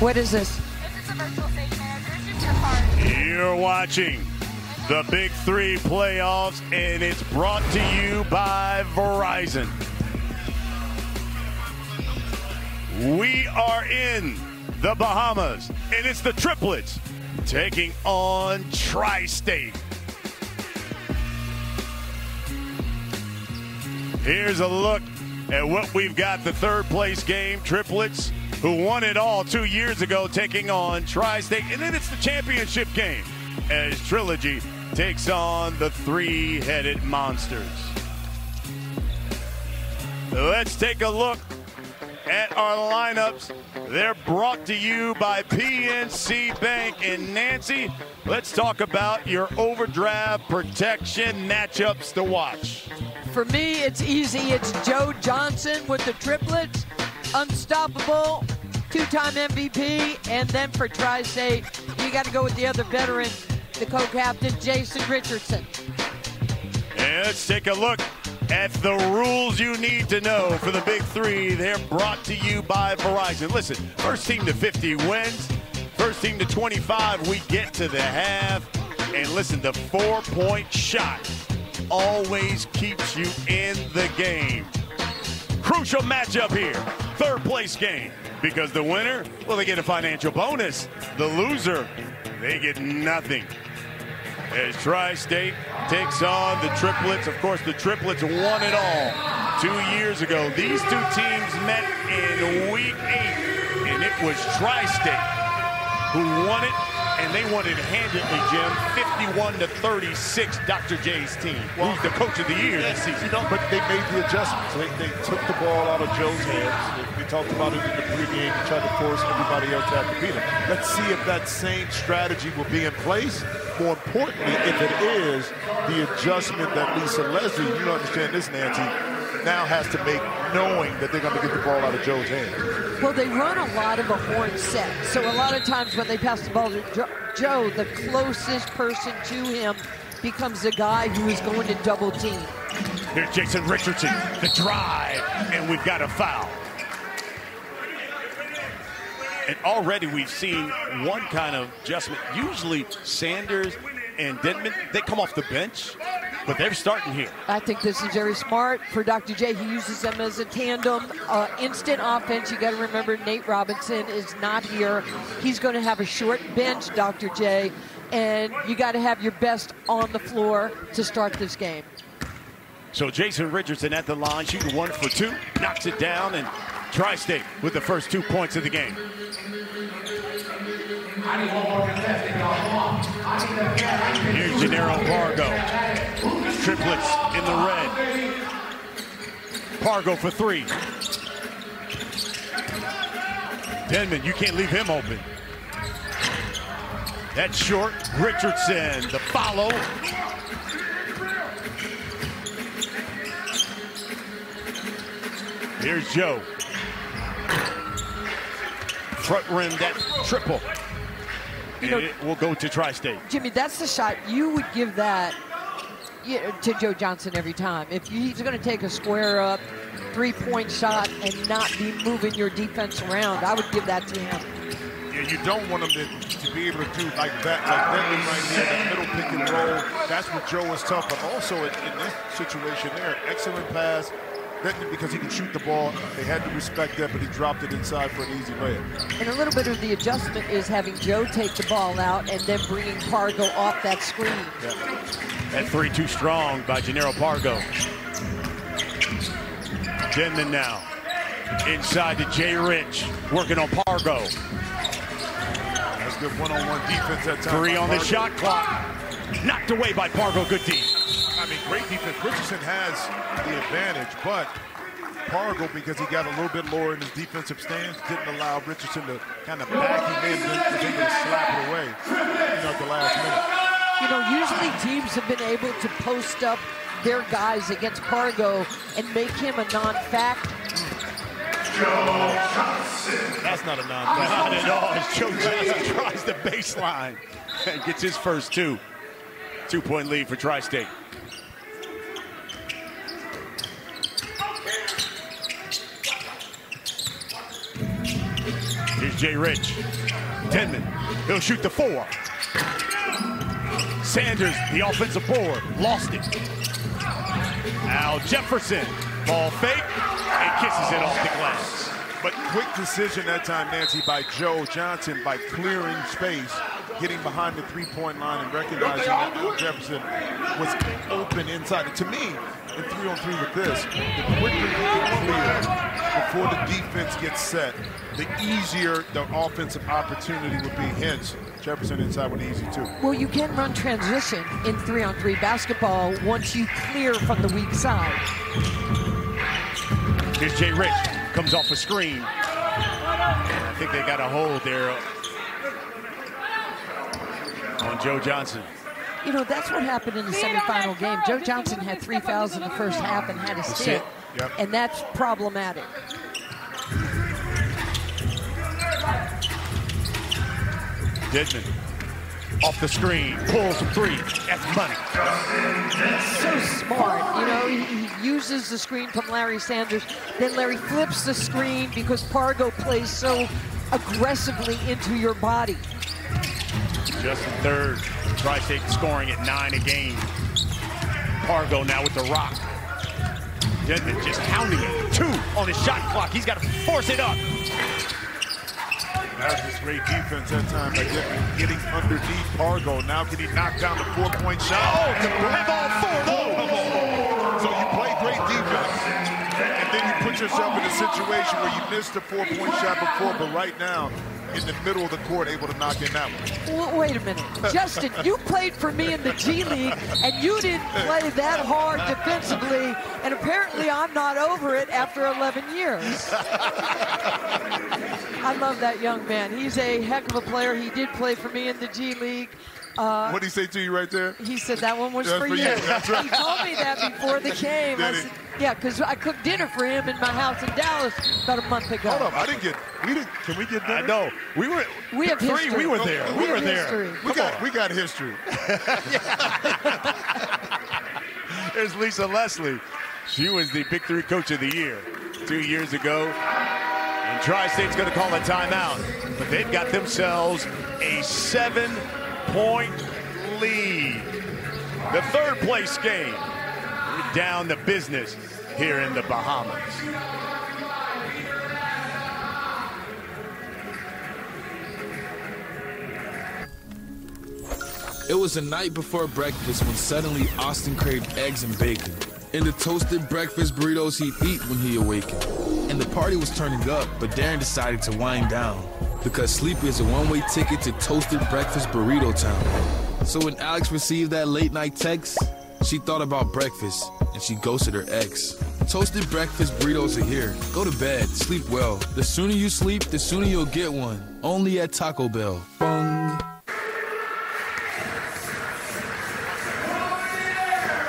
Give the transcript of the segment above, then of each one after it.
What is this? This is a virtual stage manager. It's just your card. You're watching the Big 3 playoffs, and it's brought to you by Verizon. We are in the Bahamas, and it's the Triplets taking on Tri-State. Here's a look at what we've got. The third place game, Triplets, who won it all 2 years ago, taking on Tri-State. And then it's the championship game as Trilogy takes on the three-headed monsters. Let's take a look at our lineups. They're brought to you by PNC Bank. And Nancy, let's talk about your overdraft protection matchups to watch. For me, it's easy. It's Joe Johnson with the Triplets, unstoppable, two-time MVP. And then for Tri-State, you got to go with the other veteran, the co-captain, Jason Richardson. And let's take a look at the rules you need to know for the Big 3. They're brought to you by Verizon. Listen, first team to 50 wins. First team to 25, we get to the half. And listen, the 4-point shot always keeps you in the game. Crucial matchup here, third place game, because the winner, well, they get a financial bonus. The loser, they get nothing. As Tri-State takes on the Triplets. Of course, the Triplets won it all 2 years ago. These two teams met in week 8, and it was Tri-State who won it. And they won it handedly, Jim, 51-36, Dr. J's team. Well, who's the coach of the year this season. You know, but they made the adjustments. They took the ball out of Joe's hands. We talked about it in the pregame. He tried to force everybody else to have to beat him. Let's see if that same strategy will be in place. More importantly, if it is, the adjustment that Lisa Leslie, you understand this, Nancy, now has to make, knowing that they're going to get the ball out of Joe's hands. Well, they run a lot of a horn set. So a lot of times when they pass the ball to Joe, the closest person to him becomes the guy who is going to double team. Here's Jason Richardson, the drive, and we've got a foul. And already we've seen one kind of adjustment. Usually Sanders and Denman, they come off the bench, but they're starting here. I think this is very smart for Dr. J. He uses them as a tandem. Instant offense. You got to remember Nate Robinson is not here. He's going to have a short bench, Dr. J. And you got to have your best on the floor to start this game. So Jason Richardson at the line, shooting 1 for 2, knocks it down, and Tri-State with the first 2 points of the game. Here's Gennaro Pargo. Triplets in the red. Pargo for 3. Denman, you can't leave him open. That's short. Richardson, the follow. Here's Joe. Front rim, that triple. And it will go to Tri-State. Jimmy, that's the shot. You would give that to Joe Johnson every time. If he's going to take a square up, 3-point shot and not be moving your defense around, I would give that to him. Yeah, you don't want him to be able to do like that right here, that middle pick and roll. That's what Joe is tough, but also in this situation there, excellent pass. Because he can shoot the ball, they had to respect that, but he dropped it inside for an easy layup. And a little bit of the adjustment is having Joe take the ball out and then bringing Pargo off that screen. Yeah. That 3 too strong by Gennaro Pargo. Denman now inside to Jay Rich, working on Pargo. That's good one-on-one defense that time. 3 on the shot clock. Knocked away by Pargo, good D. I mean, great defense. Richardson has the advantage, but Pargo, because he got a little bit lower in his defensive stance, didn't allow Richardson to kind of back him in, was able to slap it away, at the last minute. You know, usually teams have been able to post up their guys against Pargo and make him a non-factor. That's not a non-factor. Not at all. As Joe Johnson tries the baseline and gets his first 2. 2-point lead for Tri-State. Here's Jay Rich. Denman, he'll shoot the 4. Sanders, the offensive board, lost it. Al Jefferson, ball fake, and kisses it off the glass. But quick decision that time, Nancy, by Joe Johnson by clearing space, getting behind the three-point line and recognizing that Al Jefferson was open inside. And to me, in 3-on-3 with this, the quicker you get clear before the defense gets set, the easier the offensive opportunity would be. Hence, Jefferson inside would be easy too. Well, you can run transition in 3-on-3 basketball once you clear from the weak side. Here's Jay Rich, comes off a screen. I think they got a hold there on Joe Johnson. You know, that's what happened in the semifinal game. Joe Johnson had 3 fouls in the first half and had a sit, yep. And that's problematic. Denman off the screen, pulls a 3. That's money. So smart. You know, he uses the screen from Larry Sanders. Then Larry flips the screen because Pargo plays so aggressively into your body. Just in third. Tri-State scoring at 9 a game. Pargo now with the rock. Denman just hounding it. 2 on his shot clock. He's got to force it up. That's just great defense that time by getting underneath Pargo. Now can he knock down the 4-point shot? Oh, the ball 4. So you play great defense, and then you put yourself in a situation where you missed the 4-point shot before, but right now, in the middle of the court, able to knock in that one. Well, wait a minute. Justin, you played for me in the G League, and you didn't play that hard defensively, and apparently I'm not over it after 11 years. I love that young man. He's a heck of a player. He did play for me in the G League. What did he say to you right there? He said that one was for you. That's right. He told me that before the game. I said, yeah, because I cooked dinner for him in my house in Dallas about a month ago. Hold up, can we get dinner? I know. We have history. We were there. We were there. We got history. There's Lisa Leslie. She was the Big 3 Coach of the Year 2 years ago. And Tri-State's going to call a timeout. But they've got themselves a 7-point lead. The third place game. We're down to business here in the Bahamas. It was the night before breakfast when suddenly Austin craved eggs and bacon and the toasted breakfast burritos he'd eat when he awakened. And the party was turning up, but Darren decided to wind down because sleep is a one-way ticket to toasted breakfast burrito town. So when Alex received that late-night text, she thought about breakfast and she ghosted her ex. Toasted breakfast burritos are here. Go to bed, sleep well. The sooner you sleep, the sooner you'll get one. Only at Taco Bell. Bung.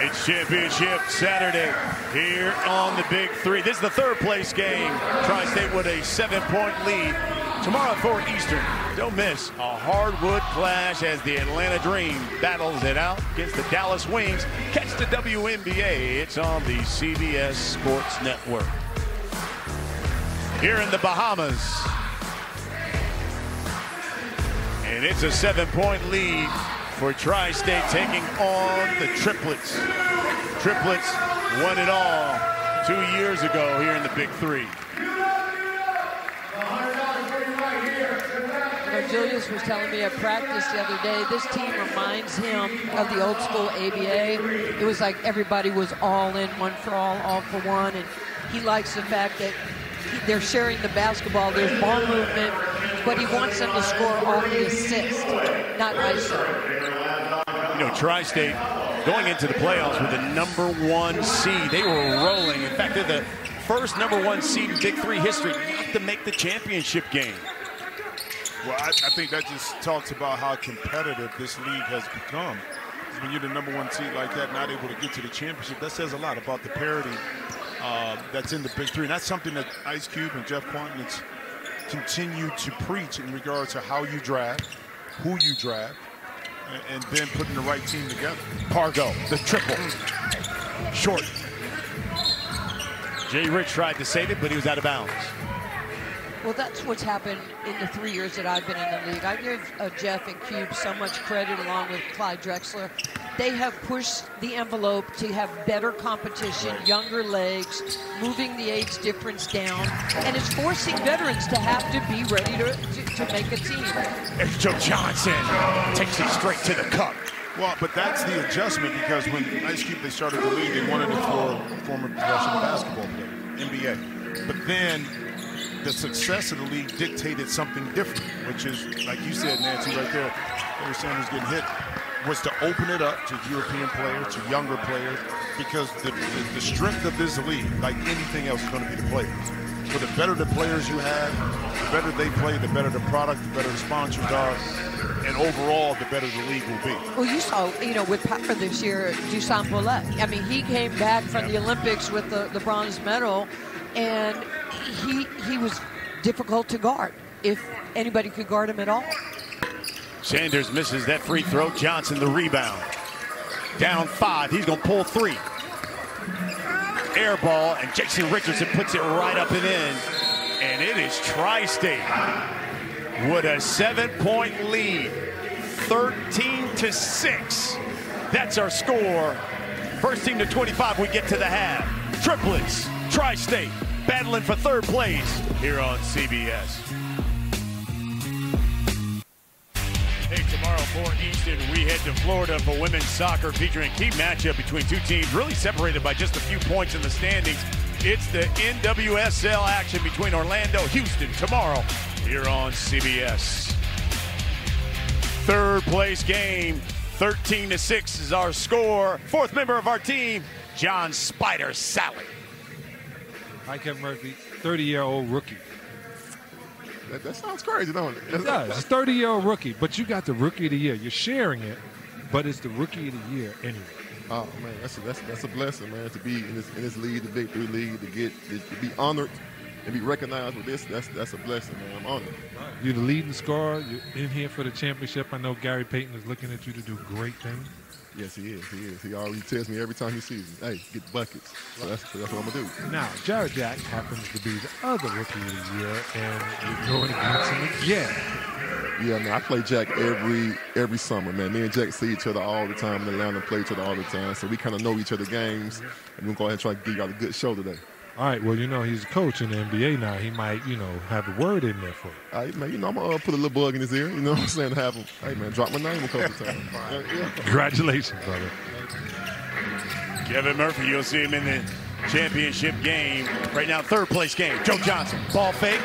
It's Championship Saturday here on the Big 3. This is the third place game. Tri-State with a 7-point lead. Tomorrow at 4 Eastern. Don't miss a hardwood clash as the Atlanta Dream battles it out against the Dallas Wings. Catch the WNBA. It's on the CBS Sports Network. Here in the Bahamas. And it's a 7-point lead for Tri-State taking on the Triplets. Triplets won it all 2 years ago here in the Big 3. Julius was telling me at practice the other day, this team reminds him of the old school ABA. It was like everybody was all in, one for all for one, and he likes the fact that they're sharing the basketball. There's ball movement, but he wants them to score off the assist, not ISO. You know, Tri-State going into the playoffs with a #1 seed. They were rolling. In fact, they're the first #1 seed in Big 3 history not to make the championship game. Well, I think that just talks about how competitive this league has become. When you're the #1 seed like that, not able to get to the championship, that says a lot about the parity that's in the Big 3. And that's something that Ice Cube and Jeff Quantin's continue to preach in regards to how you draft, who you draft, and then putting the right team together. Pargo, the triple. Short. Jay Rich tried to save it, but he was out of bounds. Well, that's what's happened in the 3 years that I've been in the league. I give Jeff and Cube so much credit, along with Clyde Drexler. They have pushed the envelope to have better competition, younger legs, moving the age difference down, and it's forcing veterans to have to be ready to make a team. There's Joe Johnson, takes it straight to the cup. Well, but that's the adjustment, because when Ice Cube, they started the league, they wanted it for former professional basketball player, NBA. But then the success of the league dictated something different, which is, like you said, Nancy, right there, Barry Sanders getting hit, was to open it up to European players, to younger players, because the strength of this league, like anything else, is going to be the players. So the better the players you have, the better they play, the better the product, the better the sponsors are, and overall, the better the league will be. Well, you saw, with Power this year, Dusan Bullet. I mean, he came back from the Olympics with the bronze medal, and he was difficult to guard, if anybody could guard him at all. Sanders misses that free throw. Johnson the rebound. Down 5. He's going to pull 3. Air ball, and Jason Richardson puts it right up and in. And it is Tri-State with a 7-point lead. 13-6. That's our score. First team to 25, we get to the half. Triplets, Tri-State, battling for third place here on CBS. Hey, tomorrow, 4 Eastern, we head to Florida for women's soccer, featuring a key matchup between two teams really separated by just a few points in the standings. It's the NWSL action between Orlando, Houston, tomorrow here on CBS. Third place game, 13-6 is our score. Fourth member of our team, John Spider Sally. Hi, Kevin Murphy, 30-year-old rookie. That sounds crazy, don't it? It does. It's a 30-year-old rookie, but you got the Rookie of the Year. You're sharing it, but it's the Rookie of the Year anyway. Oh man, that's a blessing, man, to be in this league, the Big 3 league, to be honored and be recognized with this. That's a blessing, man. I'm honored. You're the leading scorer. You're in here for the championship. I know Gary Payton is looking at you to do great things. Yes, he is. He already tells me every time he sees me, hey, get buckets. So that's what I'm going to do. Now, Jared Jack happens to be the other Rookie of the Year, and you're going against him again. Yeah, man, I play Jack every summer, man. Me and Jack see each other all the time in Atlanta, play each other all the time. So we kind of know each other's games, and we're going to go ahead and try to give y'all a good show today. All right, well, he's a coach in the NBA now. He might, have a word in there for you. All right, man, I'm going to put a little bug in his ear, you know what I'm saying, have him, hey, man, drop my name a couple of times. Yeah. Congratulations, brother. Kevin Murphy, you'll see him in the championship game. Right now, third place game. Joe Johnson, ball fake,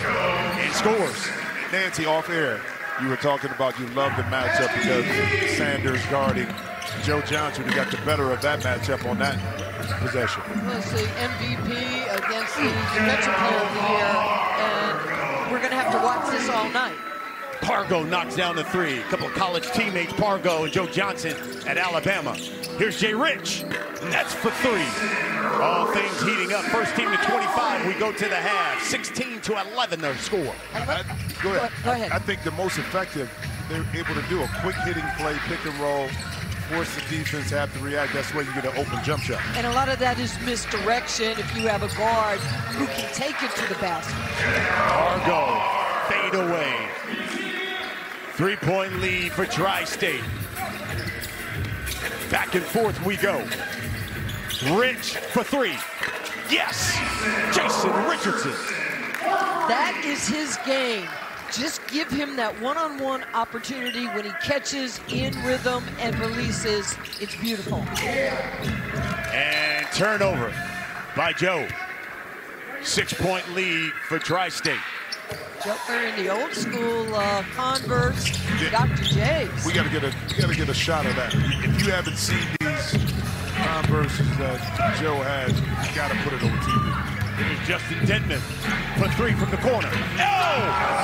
and scores. Nancy, off air, you were talking about you love the matchup because Sanders guarding Joe Johnson, who got the better of that matchup on that possession. Well, it's the MVP against the Defensive Player of the Year, and we're going to have to watch this all night. Pargo knocks down the 3. A couple of college teammates, Pargo and Joe Johnson at Alabama. Here's Jay Rich. That's for 3. All things heating up. First team to 25. We go to the half. 16-11 their score. Go ahead. Go I think the most effective, they're able to do a quick hitting play, pick and roll, force the defense to have to react. That's where you get an open jump shot. And a lot of that is misdirection if you have a guard who can take it to the basket. Pargo, fade away. 3-point lead for Tri-State. Back and forth we go. Rich for 3. Yes! Jason Richardson. That is his game. Just give him that one-on-one opportunity when he catches in rhythm and releases. It's beautiful. And turnover by Joe. 6-point lead for Tri-State. Joker in the old school Converse, Dr. J's. We got to get a shot of that. If you haven't seen these Converses that Joe has, you got to put it on TV. Here's Justin Denman for 3 from the corner. Oh!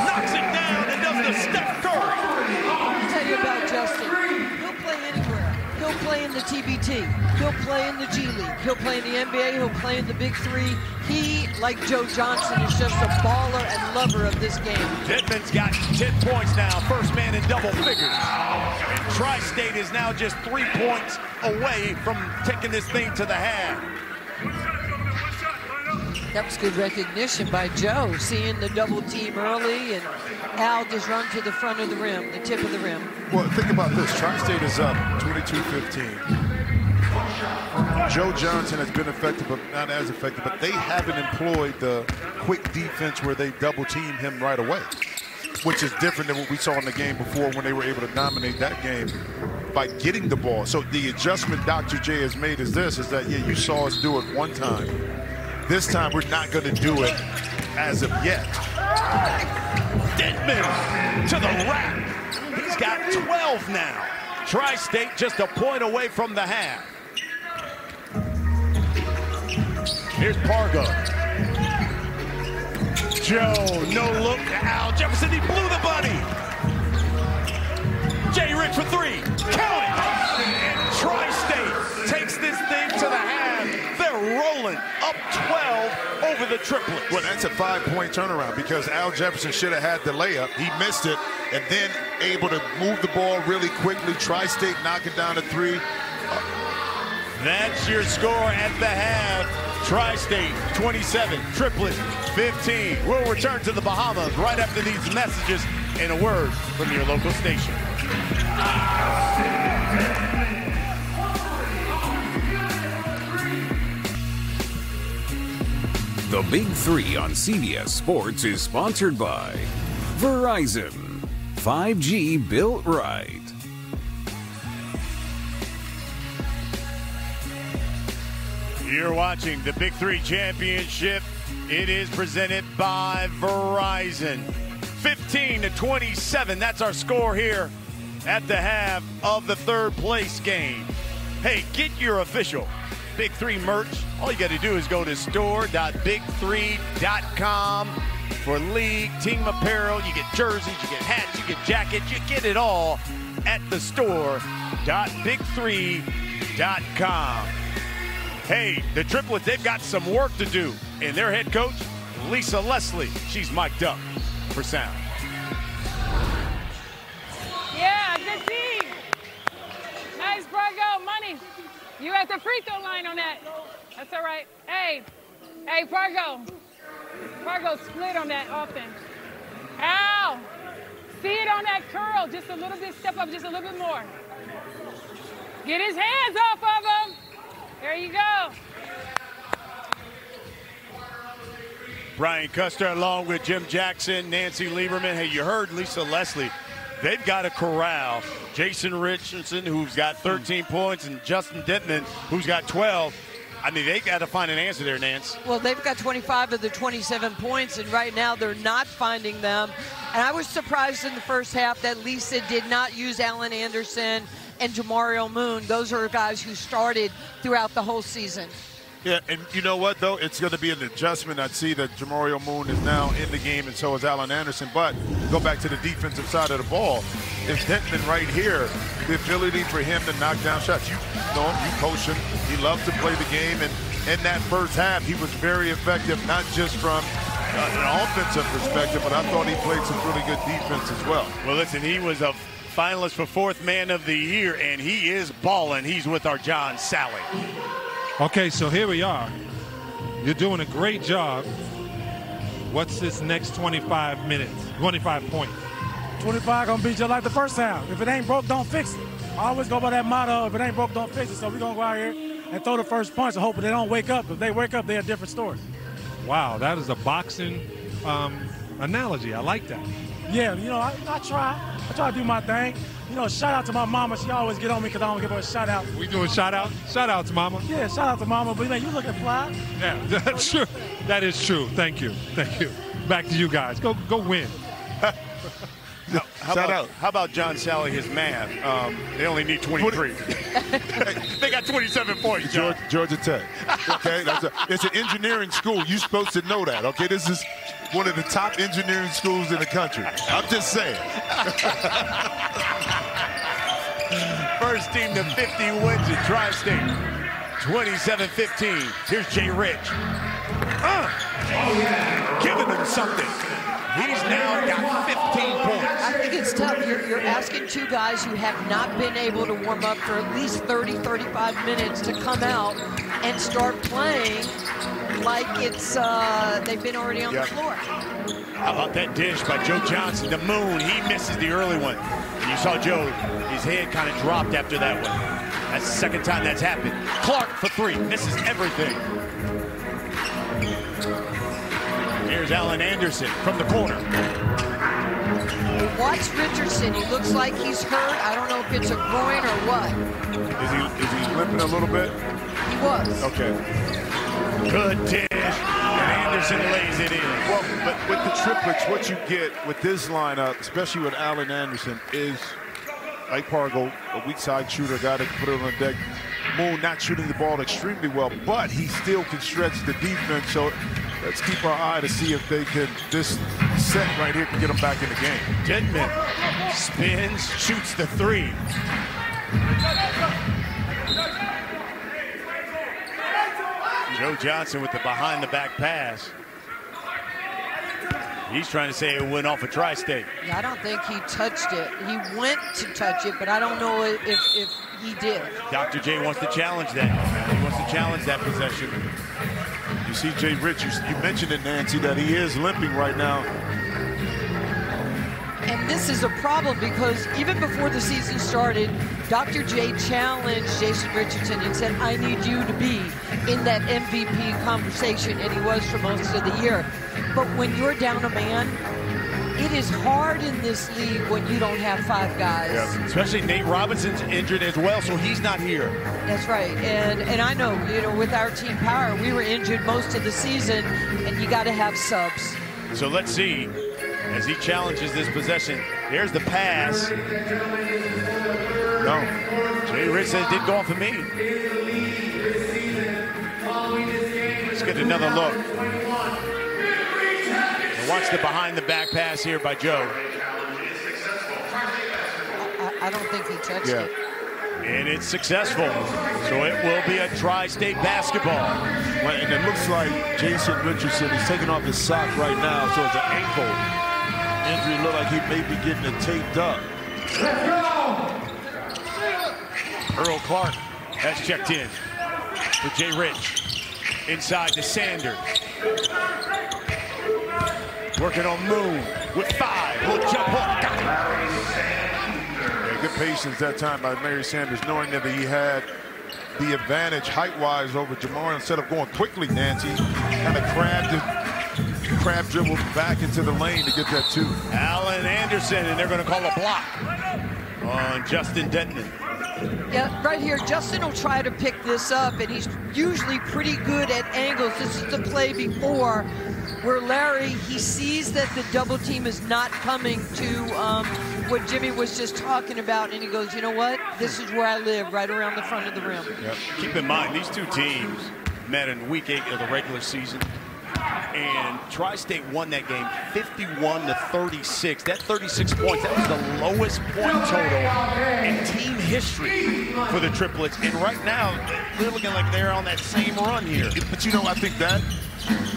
Knocks it down and does the Steph Curry. I'll tell you about Justin. He'll play anywhere. He'll play in the TBT. He'll play in the G League. He'll play in the NBA. He'll play in the Big 3. He, like Joe Johnson, is just a baller and lover of this game. Denman's got 10 points now. First man in double figures. And Tri-State is now just 3 points away from taking this thing to the half. That was good recognition by Joe, seeing the double team early, and Al just run to the front of the rim, the tip of the rim. Well, think about this. Tri-State is up 22-15. Joe Johnson has been effective, but not as effective. But they haven't employed the quick defense where they double team him right away, which is different than what we saw in the game before when they were able to dominate that game by getting the ball. So the adjustment Dr. J has made is this, is that, yeah, you saw us do it one time. This time we're not going to do it as of yet. Denman to the rack. He's got 12 now. Tri-State just a point away from the half. Here's Pargo. Joe, no look to Al Jefferson. He blew the buddy. Jay Rich for three. Count it. And Tri-State takes this thing to the half. They're rolling up 12 over the triplets. Well, that's a 5-point turnaround because Al Jefferson should have had the layup. He missed it, and then able to move the ball really quickly. Tri-State knocking down a three. That's your score at the half. Tri-State 27, Triplets 15. We'll return to the Bahamas right after these messages and a word from your local station. The Big 3 on CBS Sports is sponsored by Verizon. 5G built right. You're watching the Big 3 Championship. It is presented by Verizon. 15-27, that's our score here at the half of the third place game. Hey, get your official Big 3 merch. All you got to do is go to store.big3.com for league, team apparel. You get jerseys, you get hats, you get jackets, you get it all at the store.big3.com. Hey, the Triplets, they've got some work to do. And their head coach, Lisa Leslie, she's mic'd up for sound. Yeah, good team. Nice, Pargo. Money. You at the free throw line on that. That's all right. Hey, Pargo. Pargo split on that offense. Ow. See it on that curl. Just a little bit, step up just a little bit more. Get his hands off of him. There you go. Brian Custer along with Jim Jackson, Nancy Lieberman. Hey, you heard Lisa Leslie. They've got to corral Jason Richardson, who's got 13 points, and Justin Denman, who's got 12. I mean, they got to find an answer there, Nance. Well, they've got 25 of the 27 points, and right now they're not finding them. And I was surprised in the first half that Lisa did not use Alan Anderson and Jamario Moon. Those are guys who started throughout the whole season. Yeah, and you know what, though? It's going to be an adjustment. I see that Jamario Moon is now in the game, and so is Alan Anderson. But go back to the defensive side of the ball. It's Denton right here, the ability for him to knock down shots. You know him, you coach him. He loves to play the game. And in that first half, he was very effective, not just from an offensive perspective, but I thought he played some really good defense as well. Well, listen, he was a finalist for 4th Man of the Year, and he is balling. He's with our John Sally. Okay, so here we are. You're doing a great job. What's this next 25 minutes, 25 points? 25 gonna be just like the first half. If it ain't broke, don't fix it. I always go by that motto, if it ain't broke, don't fix it. So we're gonna go out here and throw the first punch and hope they don't wake up. If they wake up, they're a different story. Wow, that is a boxing analogy. I like that. Yeah, you know, I try to do my thing. You know, shout out to my mama. She always get on me because I don't give her a shout out. We doing shout out? Shout out to mama. Yeah, shout out to mama. But man, you looking fly. Yeah, that's true. That is true. Thank you. Thank you. Back to you guys. Go win. How about John Sally, his math? They only need 23. They got 27 points, John. Georgia Tech. Okay, it's an engineering school. You're supposed to know that. Okay, this is one of the top engineering schools in the country. I'm just saying. First team to 50 wins at Tri-State. 27-15. Here's Jay Rich. Giving them something. He's now got 15 points. I think it's tough. You're asking two guys who have not been able to warm up for at least 30, 35 minutes to come out and start playing like it's they've been already on the floor. How about that dish by Joe Johnson? The moon, he misses the early one. And you saw Joe, his head kind of dropped after that one. That's the second time that's happened. Clark for three, misses everything. Here's Alan Anderson from the corner. Watch Richardson. He looks like he's hurt. I don't know if it's a groin or what. Is he limping a little bit? He was. Okay. Good dish. And Anderson lays it in. Well, but with the triplets, what you get with this lineup, especially with Alan Anderson, is like Pargo, a weak side shooter, a guy that can put it on the deck. Moon not shooting the ball extremely well, but he still can stretch the defense. So let's keep our eye to see if they can, this set right here can get them back in the game. Denman spins, shoots the three. Joe Johnson with the behind-the-back pass. He's trying to say it went off a Tri-State. Yeah, I don't think he touched it. He went to touch it, but I don't know if he did. Dr. J wants to challenge that. He wants to challenge that possession. You see Jay Rich, you mentioned it, Nancy, that he is limping right now. And this is a problem because even before the season started, Dr. J challenged Jason Richardson and said, I need you to be in that MVP conversation, and he was for most of the year. But when you're down a man, it is hard in this league when you don't have five guys. Yeah. Especially Nate Robinson's injured as well, so he's not here. That's right, and I know, with our team power, we were injured most of the season, and you got to have subs. So let's see, as he challenges this possession, here's the pass. No, Jay Rich said it didn't go off of me. Let's get another look. And watch the behind-the-back pass here by Joe. I don't think he touched it. And it's successful. So it will be a Tri-State basketball. Well, and it looks like Jason Richardson is taking off his sock right now, so it's an ankle injury. Look like he may be getting it taped up. Earl Clark has checked in for Jay Rich. Inside to Sanders. Working on Moon with 5. Little jump hook. Got it. Good patience that time by Larry Sanders, knowing that he had the advantage height-wise over Jamar. Instead of going quickly, Nancy kind of crab dribbled back into the lane to get that 2. Alan Anderson, and they're going to call a block on Justin Denton. Yeah, right here, Justin will try to pick this up, and he's usually pretty good at angles. This is the play before where Larry, he sees that the double team is not coming to what Jimmy was just talking about, and he goes, you know what? This is where I live, right around the front of the rim. Yep. Keep in mind, these two teams met in week 8 of the regular season, and Tri-State won that game 51-36. That 36 points, that was the lowest point total in team history for the Triplets. And right now, they're looking like they're on that same run here. But you know, I think that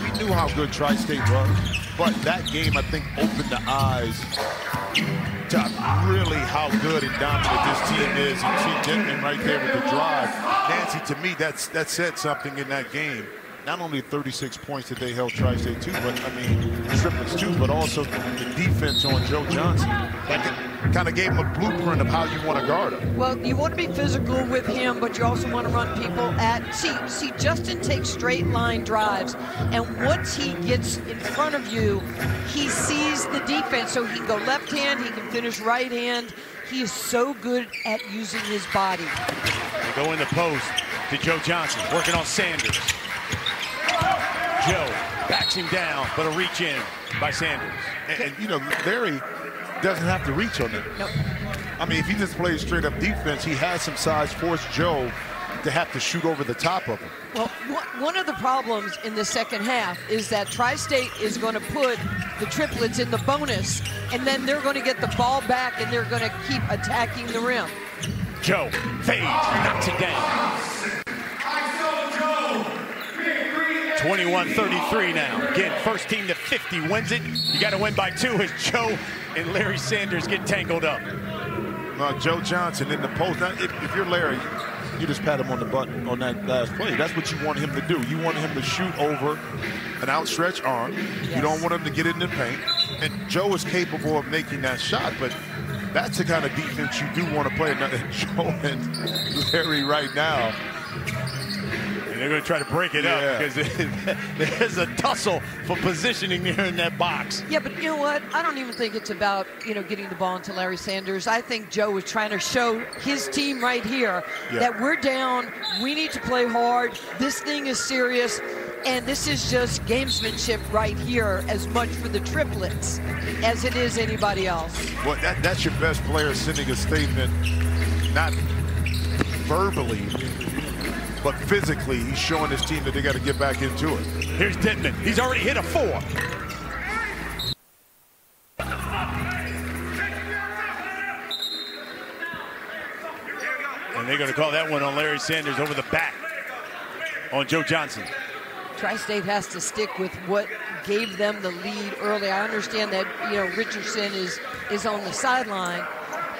we knew how good Tri-State was, but that game, I think, opened the eyes to really how good and dominant this team is. And see Denton right there with the drive. Nancy, to me, that said something in that game. Not only 36 points that they held Tri-State to, but I mean, Triplets too, but also the defense on Joe Johnson. That kind of gave him a blueprint of how you want to guard him. Well, you want to be physical with him, but you also want to run people at, see, Justin takes straight line drives, and once he gets in front of you, he sees the defense, so he can go left hand, he can finish right hand. He is so good at using his body. They go in the post to Joe Johnson, working on Sanders. Joe backs him down, but a reach in by Sanders. And you know, Larry doesn't have to reach on them. Nope. I mean, if he just plays straight up defense, he has some size, force Joe to have to shoot over the top of him. Well, one of the problems in the second half is that Tri-State is going to put the Triplets in the bonus, and then they're going to get the ball back, and they're going to keep attacking the rim. Joe fades, knocks it down. 21-33 now. Again, first team to 50 wins it. You got to win by 2 as Joe and Larry Sanders get tangled up. Joe Johnson in the post. Now, if you're Larry, you just pat him on the butt on that last play. That's what you want him to do. You want him to shoot over an outstretched arm. Yes. You don't want him to get in the paint. And Joe is capable of making that shot, but that's the kind of defense you do want to play. Joe and Larry right now. They're going to try to break it up because there's a tussle for positioning there in that box. Yeah, but you know what? I don't even think it's about, getting the ball into Larry Sanders. I think Joe was trying to show his team right here that we're down. We need to play hard. This thing is serious. And this is just gamesmanship right here, as much for the triplets as it is anybody else. Well, that's your best player sending a statement, not verbally, but physically. He's showing his team that they got to get back into it. Here's Denton. He's already hit a 4. And they're going to call that one on Larry Sanders over the back on Joe Johnson. Tri-State has to stick with what gave them the lead early. I understand that, Richardson is on the sideline,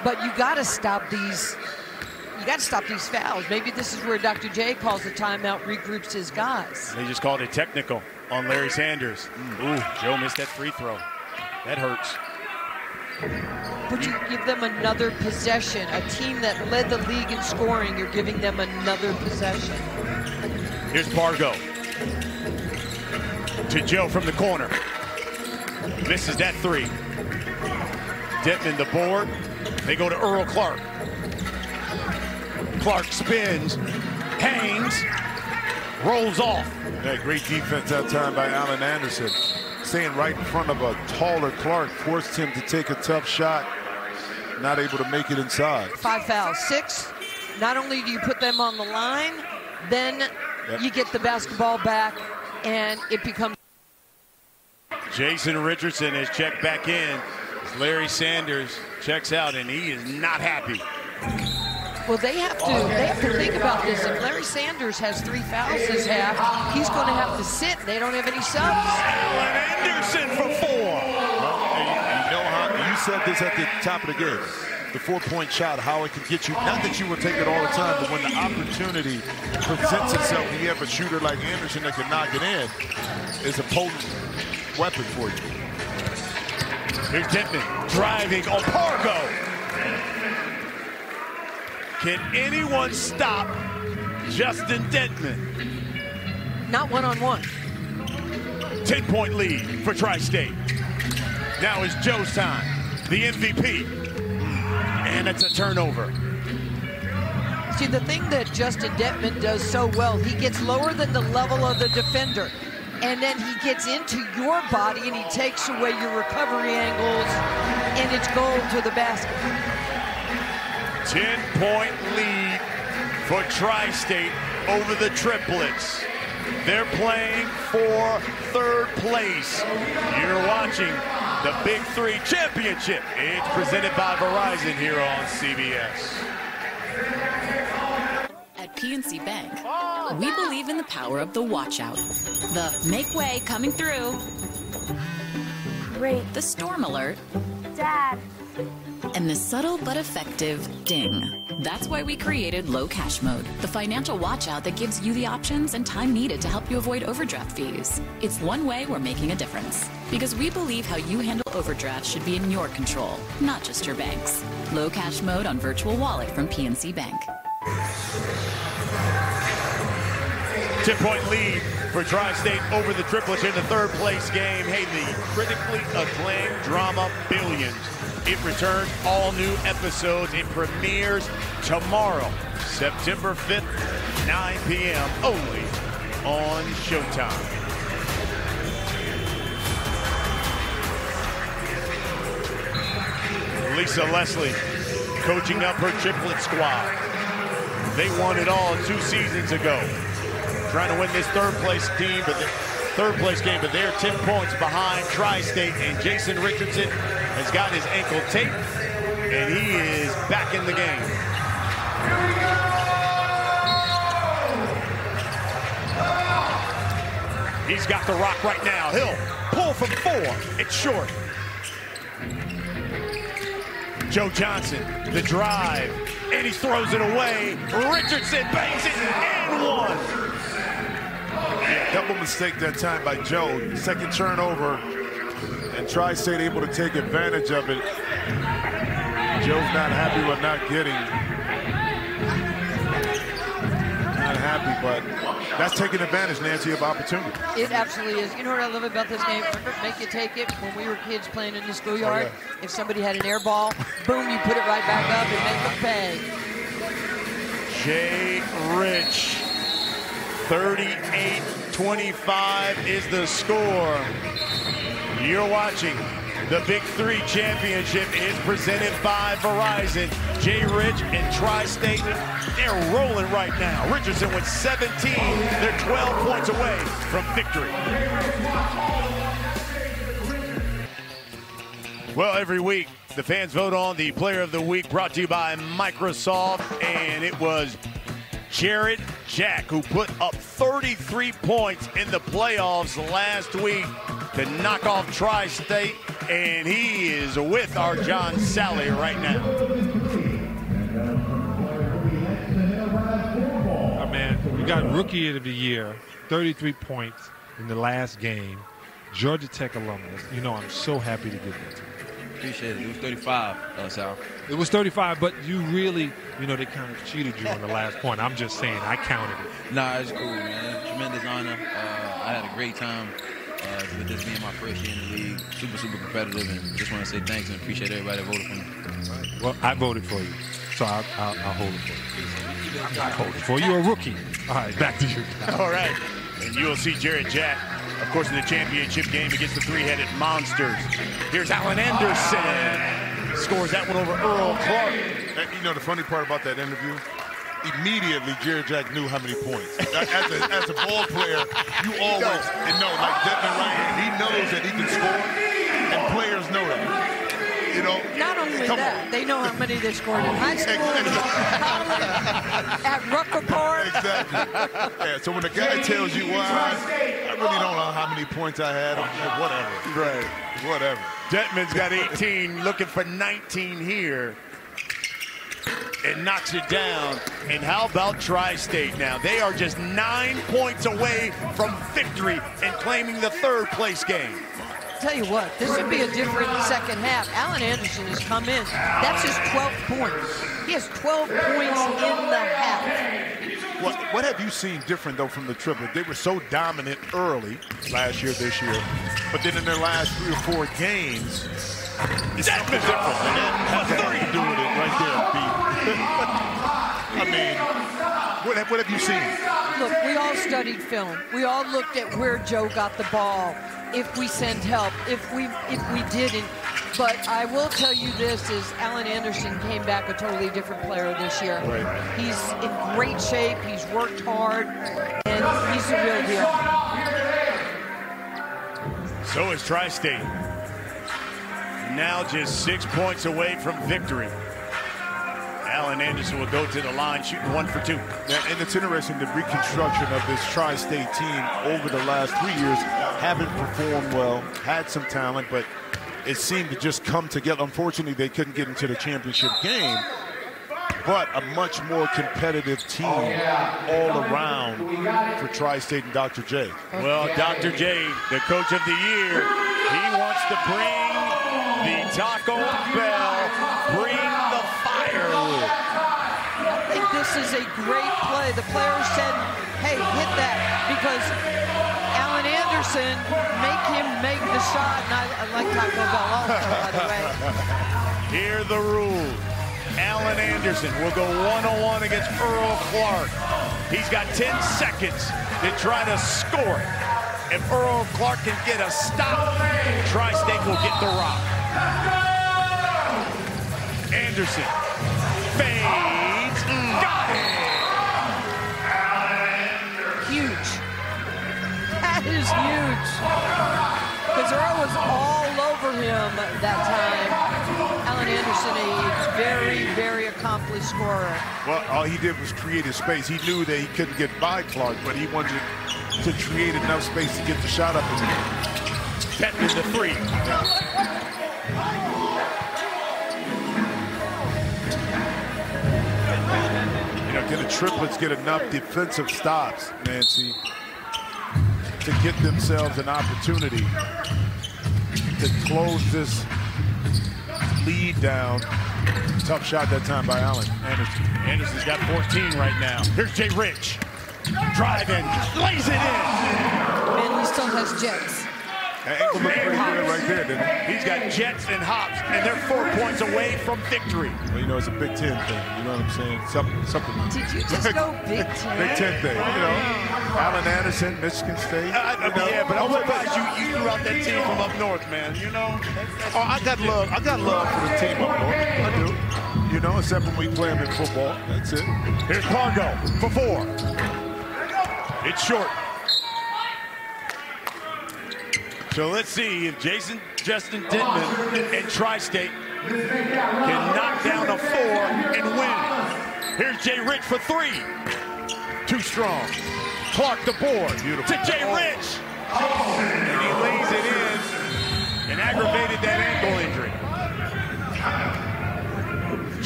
but you got to stop these. You got to stop these fouls. Maybe this is where Dr. J calls the timeout, regroups his guys. They just called it technical on Larry Sanders. Ooh, Joe missed that free throw. That hurts. But you give them another possession. A team that led the league in scoring, you're giving them another possession. Here's Pargo. To Joe from the corner. Misses that 3. Denton the board. They go to Earl Clark. Clark spins, hangs, rolls off. Yeah, great defense that time by Allen Anderson. Staying right in front of a taller Clark, forced him to take a tough shot. Not able to make it inside. 5 fouls, 6. Not only do you put them on the line, then you get the basketball back, and it becomes. Jason Richardson has checked back in. Larry Sanders checks out, and he is not happy. Well, they have to think about this. If Larry Sanders has 3 fouls this half, he's going to have to sit. They don't have any subs. Allen Anderson for 4. You said this at the top of the game. The 4-point shot, how it can get you. Not that you will take it all the time, but when the opportunity presents itself and you have a shooter like Anderson that can knock it in, is a potent weapon for you. Here's Denton driving on Pargo. Can anyone stop Justin Denton? Not one-on-one. 10-point lead for Tri-State. Now is Joe's time, the MVP. And it's a turnover. See, the thing that Justin Denton does so well, he gets lower than the level of the defender. And then he gets into your body and he takes away your recovery angles, and it's goal to the basket. 10-point lead for Tri-State over the Triplets. They're playing for 3rd place. You're watching the Big 3 Championship. It's presented by Verizon here on CBS. At PNC Bank, we believe in the power of the watch out. The make way coming through. Great. The storm alert. Dad. And the subtle but effective ding. That's why we created Low Cash Mode, the financial watch out that gives you the options and time needed to help you avoid overdraft fees. It's one way we're making a difference. Because we believe how you handle overdrafts should be in your control, not just your bank's. Low Cash Mode on Virtual Wallet from PNC Bank. 10-point lead for Tri-State over the Triplets in the 3rd place game. Hey, the critically acclaimed drama Billions. It returns all new episodes. It premieres tomorrow, September 5th, 9 p.m. only on Showtime. Lisa Leslie coaching up her triplet squad. They won it all 2 seasons ago. Trying to win this 3rd place team, but they're 10 points behind Tri-State, and Jason Richardson has got his ankle taped, and he is back in the game. He's got the rock right now. He'll pull from 4. It's short. Joe Johnson, the drive, and he throws it away. Richardson bangs it and one. Double mistake that time by Joe. Second turnover, and Tri-State able to take advantage of it. Joe's not happy with not getting. Not happy, but that's taking advantage, Nancy, of opportunity. It absolutely is. You know what I love about this game? Remember, make you take it when we were kids playing in the schoolyard? Oh, yeah. If somebody had an air ball, boom, you put it right back up and make them pay. Jay Rich, 38-25 is the score. You're watching the Big 3 Championship is presented by Verizon. Jay Rich and Tri-State, they're rolling right now. Richardson with 17. They're 12 points away from victory. Well, every week, the fans vote on the Player of the Week, brought to you by Microsoft, and it was Jarrett Jack who put up 33 points in the playoffs last week to knock off Tri-State, and he is with our John Sally right now. Oh, man, we got Rookie of the Year, 33 points in the last game. Georgia Tech alumnus. You know, I'm so happy to give that to you. Appreciate it. It was 35, Sal. It was 35, but you really, you know, they kind of cheated you on the last point. I'm just saying, I counted it. Nah, it's cool, man. Tremendous honor. I had a great time with this being my first year in the league. Super, super competitive, and just want to say thanks and appreciate everybody that voted for me. Well, I voted for you, so I'll hold it for you. I'll hold it for you. You're a rookie. All right, back to you. All right, and you'll see Jarrett Jack, of course, in the championship game against the three-headed monsters. Here's Alan Anderson. Scores that one over Earl Clark. You know, the funny part about that interview, immediately Jarrett Jack knew how many points. As a ball player, you always know, like Devin Ryan, he knows that he can score, and players know that. You know, not only that, they know how many they scored in high school, college, at Rucker Park. Exactly. Yeah, so when the guy tells you, well, I really don't know how many points I had, whatever. Right. Whatever. Detman's got 18, looking for 19 here. And knocks it down. And how about Tri-State now? They are just 9 points away from victory and claiming the third place game. Tell you what, this would be a different second half. Alan Anderson has come in. That's his 12th point. He has 12 points in the half. What have you seen different, though, from the triplet? They were so dominant early last year, this year, but then in their last 3 or 4 games, it's something different. And then doing it right there, I mean, what have you seen? Look, we all studied film. We all looked at where Joe got the ball, if we sent help, if we didn't. But I will tell you this, is Alan Anderson came back a totally different player this year. Right. He's in great shape, he's worked hard, and he's the real deal. So is Tri-State. Now just 6 points away from victory. Alan Anderson will go to the line, shooting 1 for 2. Yeah, and it's interesting, the reconstruction of this Tri-State team over the last 3 years haven't performed well, had some talent, but it seemed to just come together. Unfortunately, they couldn't get into the championship game, but a much more competitive team all around for Tri-State and Dr. J. Well, Dr. J, the coach of the year, he wants to bring the Taco Bell, bring the firewood. I think this is a great play. The player said, hey, hit that, because Alan Anderson, make him make the shot. And I like Taco Bell also, by the way. Here are the rules. Alan Anderson will go one-on-one against Earl Clark. He's got 10 seconds to try to score it. If Earl Clark can get a stop, Tri-State will get the rock. Anderson fades, got it! Huge. That is huge. Because Earl was all over him that time. Alan Anderson, a very, very accomplished scorer. Well, all he did was create a space. He knew that he couldn't get by Clark, but he wanted to create enough space to get the shot up in the air. That is the 3. Triplets get enough defensive stops, Nancy, to get themselves an opportunity to close this lead down. Tough shot that time by Allen Anderson. Anderson's got 14 right now. Here's Jay Rich. Driving, lays it in. And he still has jets. That ankle looked pretty good right there, didn't it? He's got jets and hops, and they're 4 points away from victory. Well, you know, it's a Big 10 thing. You know what I'm saying? Something. Did you just go Big 10? Big 10 thing, you know. Allen Anderson, Michigan State. Yeah, but I'm surprised you threw out that team from up north, man. You know? Oh, I got love for the team up north. I do. You know, except when we play them in football. That's it. Here's Pargo for 4. It's short. So let's see if Justin Dittman and Tri-State can knock down a 4 and win. Here's Jay Rich for 3. Too strong. Clark the board. Beautiful. To Jay Rich. And he lays it in and aggravated that ankle injury.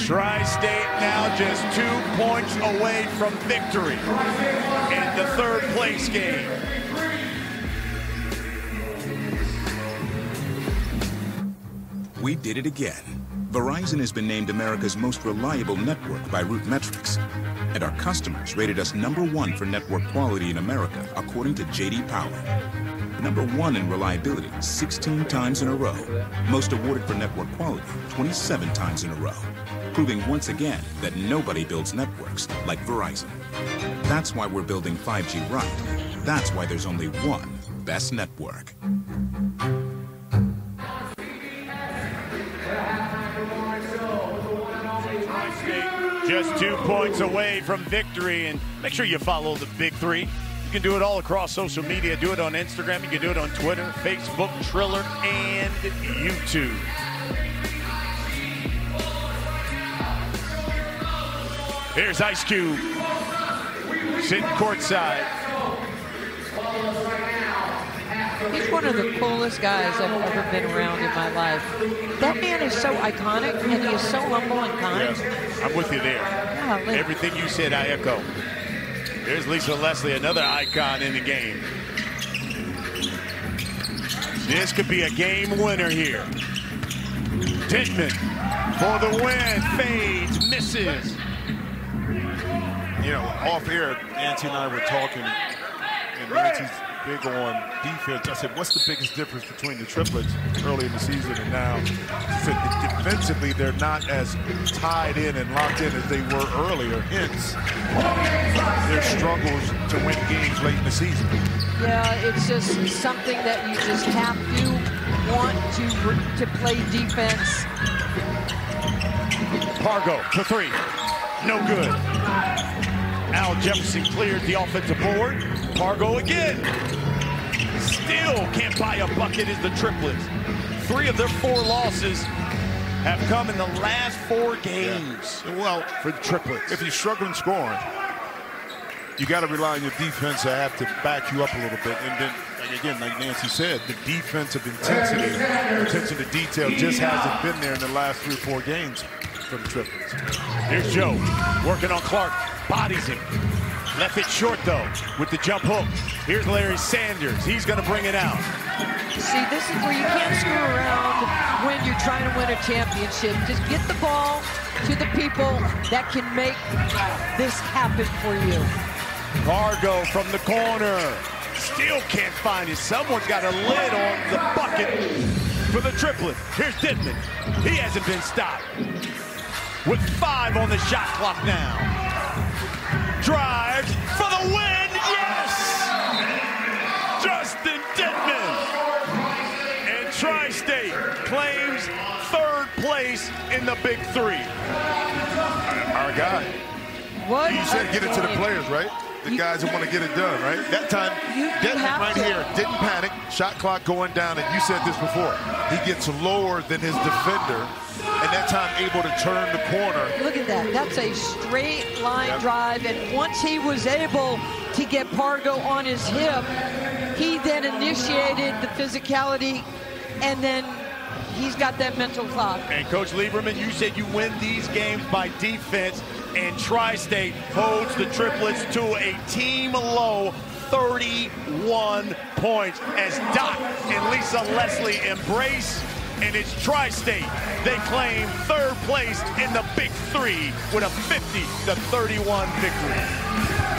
Tri-State now just 2 points away from victory in the 3rd place game. We did it again. Verizon has been named America's most reliable network by Root Metrics. And our customers rated us #1 for network quality in America, according to J.D. Power. #1 in reliability 16 times in a row. Most awarded for network quality 27 times in a row. Proving once again that nobody builds networks like Verizon. That's why we're building 5G right. That's why there's only one best network. Just 2 points away from victory, and make sure you follow the Big 3. You can do it all across social media. Do it on Instagram. You can do it on Twitter, Facebook, Triller, and YouTube. Here's Ice Cube sitting courtside. He's one of the coolest guys I've ever been around in my life. That man is so iconic, and he is so humble and kind. Yes, I'm with you there. Golly. Everything you said, I echo. There's Lisa Leslie, another icon in the game. This could be a game winner here. Dittman for the win, fades, misses. You know, off air, Nancy and I were talking, and Nancy's big on defense. I said, what's the biggest difference between the Triplets early in the season and now? She said defensively, they're not as tied in and locked in as they were earlier, hence their struggles to win games late in the season. Yeah, it's just something that you just have to want to play defense. Pargo for 3. No good. Al Jefferson cleared the offensive board. Pargo again. Still can't buy a bucket as the Triplets. 3 of their 4 losses have come in the last 4 games. Yeah. Well, for the Triplets. If you're struggling scoring, you got to rely on your defense to have to back you up a little bit. And then, again, like Nancy said, the defensive intensity, attention to detail just hasn't been there in the last 3 or 4 games for the Triplets. Here's Joe working on Clark. Bodies him. Left it short, though, with the jump hook. Here's Larry Sanders. He's going to bring it out. See, this is where you can't screw around when you're trying to win a championship. Just get the ball to the people that can make this happen for you. Pargo from the corner. Still can't find it. Someone's got a lid on the bucket for the Triplets. Here's Dittman. He hasn't been stopped. With 5 on the shot clock now. Drives for the win, yes! Justin Dittman. And Tri-State claims 3rd place in the Big 3. Our guy. What? You said get it to the players, right? The guys who want to get it done, right? That time, Dittman right here didn't panic. Shot clock going down, and you said this before. He gets lower than his defender, and that time able to turn the corner. Look at that. That's a straight line drive, and once he was able to get Pargo on his hip, he then initiated the physicality, and then He's got that mental clock. And Coach Lieberman, you said you win these games by defense, and Tri-State holds the Triplets to a team-low 31 points as Doc and Lisa Leslie embrace, and it's Tri-State. They claim third place in the Big 3 with a 50-31 victory.